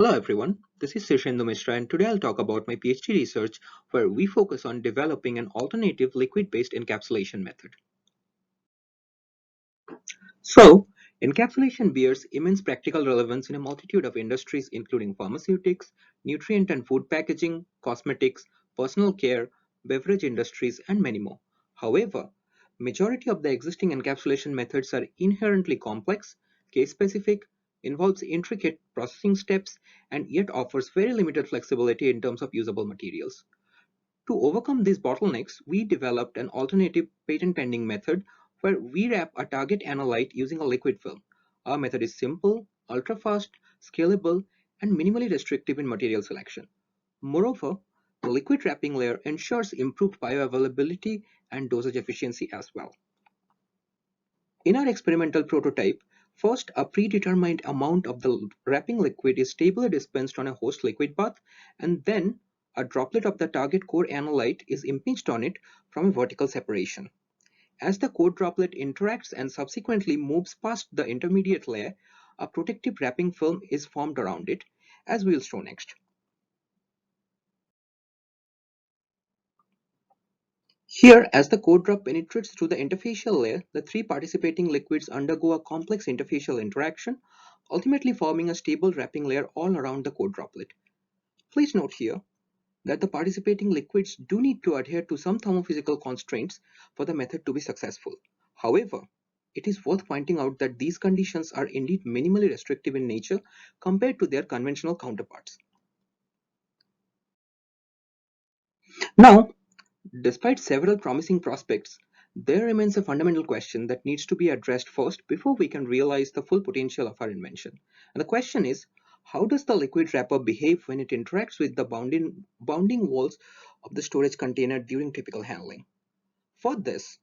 Hello everyone, this is Sirshendu Misra and today I'll talk about my PhD research where we focus on developing an alternative liquid-based encapsulation method. So, encapsulation bears immense practical relevance in a multitude of industries including pharmaceutics, nutrient and food packaging, cosmetics, personal care, beverage industries, and many more. However, majority of the existing encapsulation methods are inherently complex, case-specific, involves intricate processing steps, and yet offers very limited flexibility in terms of usable materials. To overcome these bottlenecks, we developed an alternative patent-pending method where we wrap a target analyte using a liquid film. Our method is simple, ultra-fast, scalable, and minimally restrictive in material selection. Moreover, the liquid wrapping layer ensures improved bioavailability and dosage efficiency as well. In our experimental prototype, first a predetermined amount of the wrapping liquid is stably dispensed on a host liquid bath, and then a droplet of the target core analyte is impinged on it from a vertical separation. As the core droplet interacts and subsequently moves past the intermediate layer, a protective wrapping film is formed around it, as we will show next. Here, as the core drop penetrates through the interfacial layer, the three participating liquids undergo a complex interfacial interaction, ultimately forming a stable wrapping layer all around the core droplet. Please note here that the participating liquids do need to adhere to some thermophysical constraints for the method to be successful. However, it is worth pointing out that these conditions are indeed minimally restrictive in nature compared to their conventional counterparts. Now, despite several promising prospects, there remains a fundamental question that needs to be addressed first before we can realize the full potential of our invention. And the question is, how does the liquid wrapper behave when it interacts with the bounding walls of the storage container during typical handling? For this,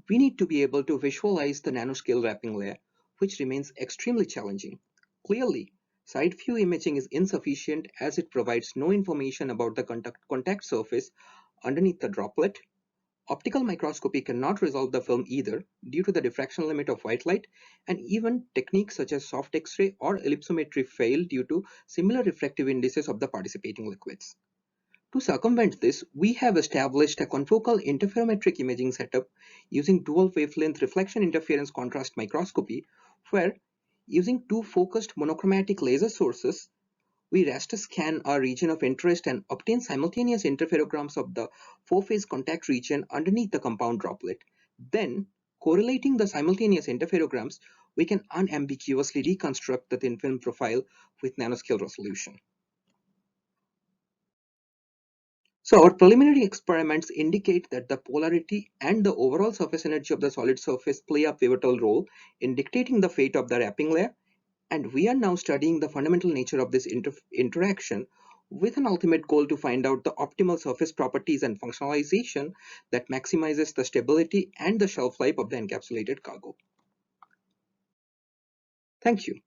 we need to be able to visualize the nanoscale wrapping layer, which remains extremely challenging. Clearly, side view imaging is insufficient as it provides no information about the contact surface underneath the droplet. Optical microscopy cannot resolve the film either due to the diffraction limit of white light, and even techniques such as soft X-ray or ellipsometry fail due to similar refractive indices of the participating liquids. To circumvent this, we have established a confocal interferometric imaging setup using dual wavelength reflection interference contrast microscopy, where using two focused monochromatic laser sources, we raster scan our region of interest and obtain simultaneous interferograms of the four-phase contact region underneath the compound droplet. Then, correlating the simultaneous interferograms, we can unambiguously reconstruct the thin film profile with nanoscale resolution. So our preliminary experiments indicate that the polarity and the overall surface energy of the solid surface play a pivotal role in dictating the fate of the wrapping layer, and we are now studying the fundamental nature of this interaction with an ultimate goal to find out the optimal surface properties and functionalization that maximizes the stability and the shelf life of the encapsulated cargo. Thank you.